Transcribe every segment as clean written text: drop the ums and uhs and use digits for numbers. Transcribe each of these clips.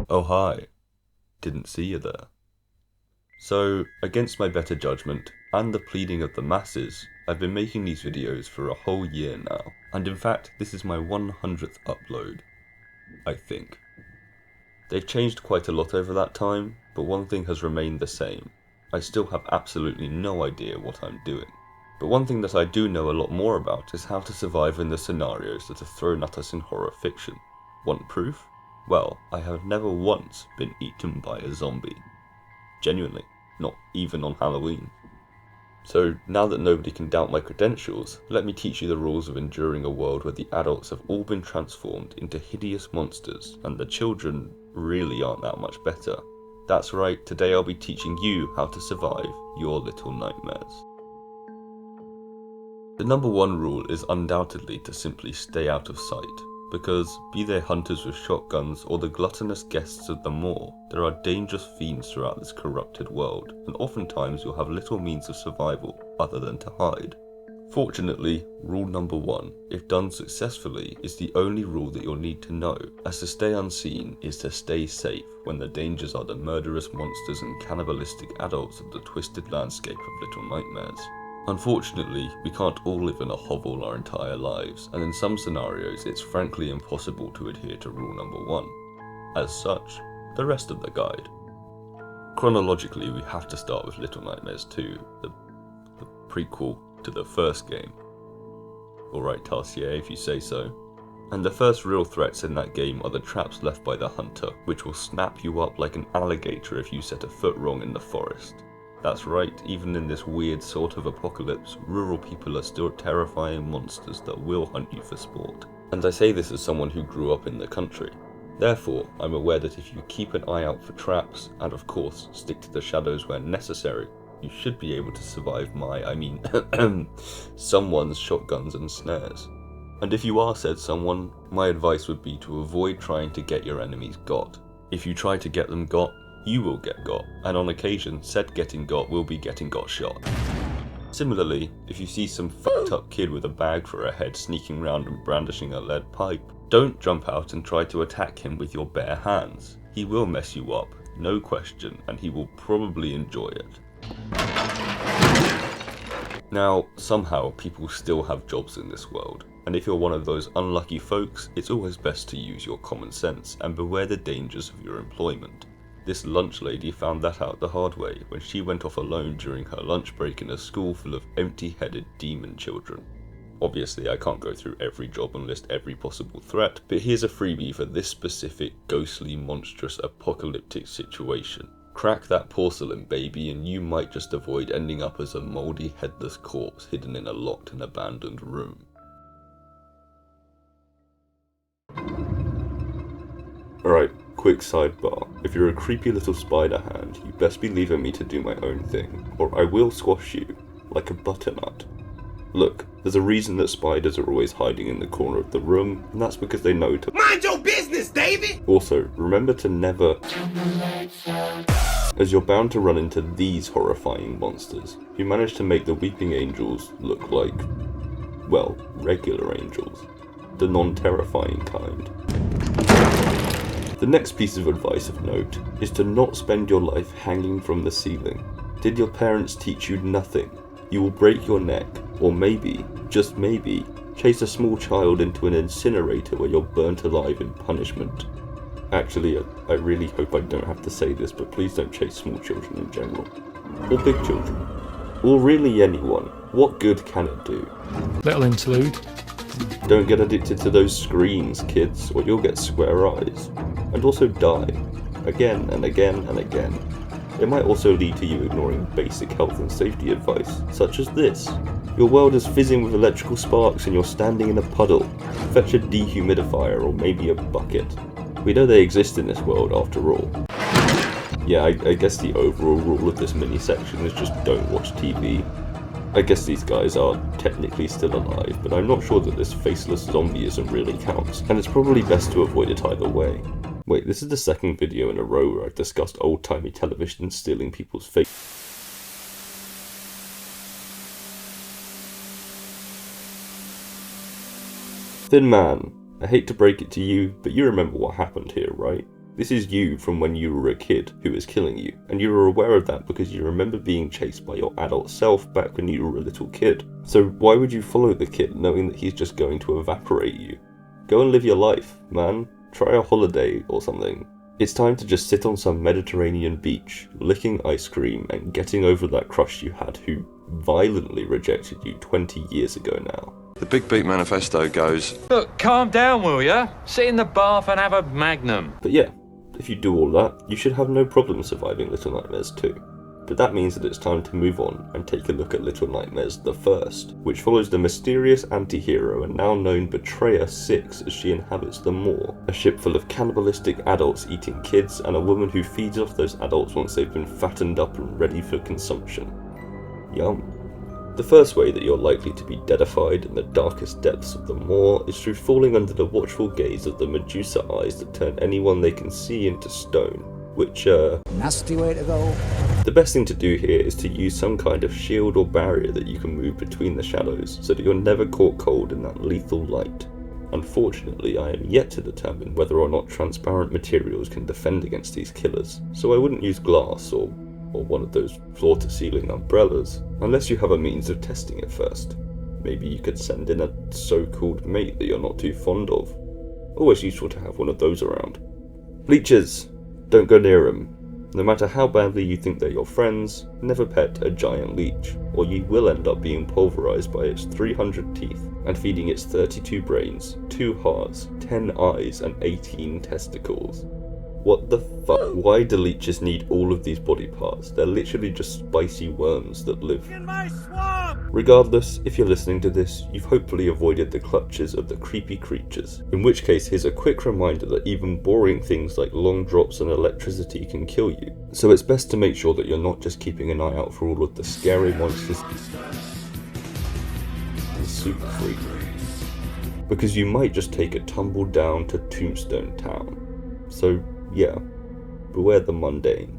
Oh hi, didn't see you there. So, against my better judgment, and the pleading of the masses, I've been making these videos for a whole year now, and in fact this is my 100th upload, I think. They've changed quite a lot over that time, but one thing has remained the same. I still have absolutely no idea what I'm doing. But one thing that I do know a lot more about is how to survive in the scenarios that are thrown at us in horror fiction. Want proof? Well, I have never once been eaten by a zombie. Genuinely, not even on Halloween. So now that nobody can doubt my credentials, let me teach you the rules of enduring a world where the adults have all been transformed into hideous monsters and the children really aren't that much better. That's right, today I'll be teaching you how to survive your little nightmares. The number one rule is undoubtedly to simply stay out of sight. Because, be they hunters with shotguns or the gluttonous guests of the moor, there are dangerous fiends throughout this corrupted world, and oftentimes you'll have little means of survival other than to hide. Fortunately, rule number one, if done successfully, is the only rule that you'll need to know, as to stay unseen is to stay safe when the dangers are the murderous monsters and cannibalistic adults of the twisted landscape of Little Nightmares. Unfortunately, we can't all live in a hovel our entire lives, and in some scenarios it's frankly impossible to adhere to rule number one. As such, the rest of the guide. Chronologically, we have to start with Little Nightmares 2, the prequel to the first game. Alright Tarsier, if you say so. And the first real threats in that game are the traps left by the hunter, which will snap you up like an alligator if you set a foot wrong in the forest. That's right, even in this weird sort of apocalypse, rural people are still terrifying monsters that will hunt you for sport. And I say this as someone who grew up in the country. Therefore, I'm aware that if you keep an eye out for traps, and of course, stick to the shadows where necessary, you should be able to survive someone's shotguns and snares. And if you are said someone, my advice would be to avoid trying to get your enemies got. If you try to get them got, you will get got, and on occasion, said getting got will be getting got shot. Similarly, if you see some fucked up kid with a bag for a head sneaking around and brandishing a lead pipe, don't jump out and try to attack him with your bare hands. He will mess you up, no question, and he will probably enjoy it. Now, somehow people still have jobs in this world, and if you're one of those unlucky folks, it's always best to use your common sense and beware the dangers of your employment. This lunch lady found that out the hard way when she went off alone during her lunch break in a school full of empty-headed demon children. Obviously I can't go through every job and list every possible threat, but here's a freebie for this specific ghostly, monstrous, apocalyptic situation. Crack that porcelain baby and you might just avoid ending up as a mouldy, headless corpse hidden in a locked and abandoned room. Alright, quick sidebar. If you're a creepy little spider hand, you best be leaving me to do my own thing, or I will squash you, like a butternut. Look, there's a reason that spiders are always hiding in the corner of the room, and that's because they know to mind your business, David! Also, remember to never as you're bound to run into these horrifying monsters, who manage to make the weeping angels look like, well, regular angels. The non-terrifying kind. The next piece of advice of note is to not spend your life hanging from the ceiling. Did your parents teach you nothing? You will break your neck, or maybe, just maybe, chase a small child into an incinerator where you're burnt alive in punishment. Actually, I really hope I don't have to say this, but please don't chase small children in general. Or big children. Or really anyone. What good can it do? Little interlude. Don't get addicted to those screens, kids, or you'll get square eyes. And also die. Again and again and again. It might also lead to you ignoring basic health and safety advice, such as this. Your world is fizzing with electrical sparks and you're standing in a puddle. Fetch a dehumidifier or maybe a bucket. We know they exist in this world after all. Yeah, I guess the overall rule of this mini section is just don't watch TV. I guess these guys are technically still alive, but I'm not sure that this faceless zombieism really counts, and it's probably best to avoid it either way. Wait, this is the second video in a row where I've discussed old-timey television stealing people's face. Thin Man, I hate to break it to you, but you remember what happened here, right? This is you from when you were a kid who is killing you, and you are aware of that because you remember being chased by your adult self back when you were a little kid. So why would you follow the kid knowing that he's just going to evaporate you? Go and live your life, man. Try a holiday or something. It's time to just sit on some Mediterranean beach, licking ice cream and getting over that crush you had who violently rejected you 20 years ago now. The Big Beat Manifesto goes, "Look, calm down, will ya? Sit in the bath and have a Magnum." But yeah, if you do all that, you should have no problem surviving Little Nightmares 2. But that means that it's time to move on and take a look at Little Nightmares the First, which follows the mysterious anti-hero and now known betrayer 6 as she inhabits the Moor, a ship full of cannibalistic adults eating kids and a woman who feeds off those adults once they've been fattened up and ready for consumption. Yum. The first way that you're likely to be deadified in the darkest depths of the Moor is through falling under the watchful gaze of the Medusa eyes that turn anyone they can see into stone, which, nasty way to go. The best thing to do here is to use some kind of shield or barrier that you can move between the shadows so that you're never caught cold in that lethal light. Unfortunately, I am yet to determine whether or not transparent materials can defend against these killers, so I wouldn't use glass or one of those floor-to-ceiling umbrellas, unless you have a means of testing it first. Maybe you could send in a so-called mate that you're not too fond of. Always useful to have one of those around. Leeches! Don't go near them. No matter how badly you think they're your friends, never pet a giant leech, or you will end up being pulverized by its 300 teeth and feeding its 32 brains, 2 hearts, 10 eyes, and 18 testicles. What the fuck? Why do leeches need all of these body parts? They're literally just spicy worms that live in my swamp! Regardless, if you're listening to this, you've hopefully avoided the clutches of the creepy creatures. In which case, here's a quick reminder that even boring things like long drops and electricity can kill you. So it's best to make sure that you're not just keeping an eye out for all of the scary monsters and super freak. Because you might just take a tumble down to Tombstone Town. So yeah, beware the mundane.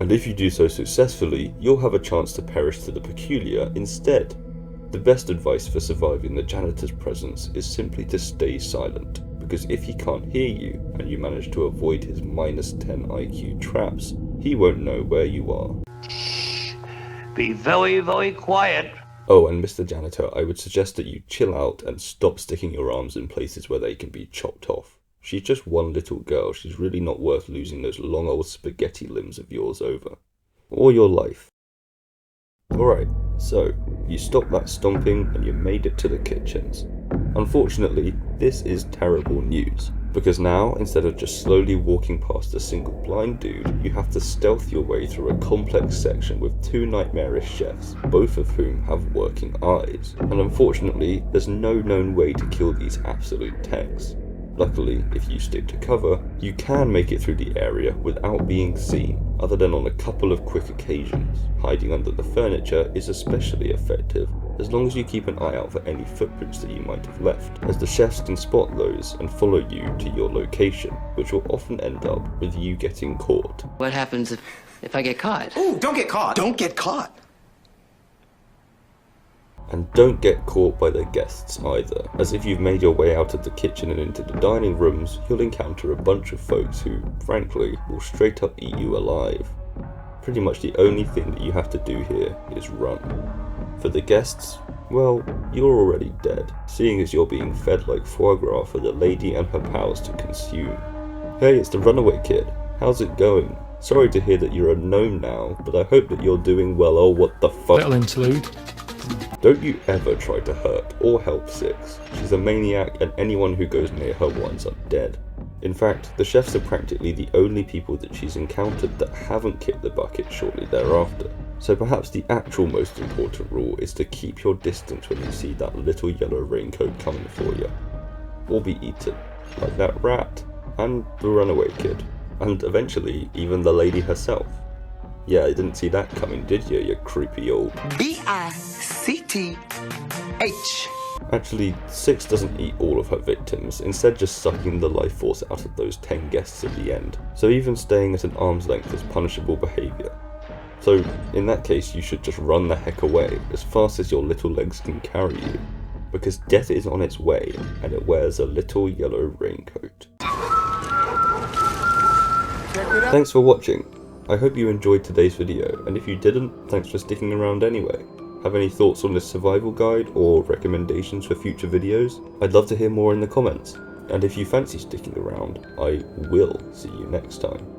And if you do so successfully, you'll have a chance to perish to the peculiar instead. The best advice for surviving the janitor's presence is simply to stay silent, because if he can't hear you and you manage to avoid his -10 IQ traps, he won't know where you are. Shh. Be very, very quiet. Oh, and Mr. Janitor, I would suggest that you chill out and stop sticking your arms in places where they can be chopped off. She's just one little girl, she's really not worth losing those long old spaghetti limbs of yours over. Or your life. Alright, so, you stopped that stomping and you made it to the kitchens. Unfortunately, this is terrible news, because now, instead of just slowly walking past a single blind dude, you have to stealth your way through a complex section with 2 nightmarish chefs, both of whom have working eyes. And unfortunately, there's no known way to kill these absolute techs. Luckily, if you stick to cover, you can make it through the area without being seen, other than on a couple of quick occasions. Hiding under the furniture is especially effective, as long as you keep an eye out for any footprints that you might have left, as the chefs can spot those and follow you to your location, which will often end up with you getting caught. What happens if I get caught? Ooh, don't get caught. Don't get caught. And don't get caught by the guests either, as if you've made your way out of the kitchen and into the dining rooms, you'll encounter a bunch of folks who, frankly, will straight up eat you alive. Pretty much the only thing that you have to do here is run. For the guests, well, you're already dead, seeing as you're being fed like foie gras for the lady and her pals to consume. Hey, it's the runaway kid. How's it going? Sorry to hear that you're a gnome now, but I hope that you're doing well. Oh, what the fuck? Little interlude. Don't you ever try to hurt or help Six. She's a maniac and anyone who goes near her winds up dead. In fact, the chefs are practically the only people that she's encountered that haven't kicked the bucket shortly thereafter. So perhaps the actual most important rule is to keep your distance when you see that little yellow raincoat coming for you. Or be eaten, like that rat, and the runaway kid, and eventually even the lady herself. Yeah, I didn't see that coming, did you creepy old... B-I-C-T-H. Actually, Six doesn't eat all of her victims, instead just sucking the life force out of those 10 guests at the end, so even staying at an arm's length is punishable behaviour. So, in that case, you should just run the heck away, as fast as your little legs can carry you, because death is on its way, and it wears a little yellow raincoat. Thanks for watching. I hope you enjoyed today's video, and if you didn't, thanks for sticking around anyway. Have any thoughts on this survival guide or recommendations for future videos? I'd love to hear more in the comments. And if you fancy sticking around, I will see you next time.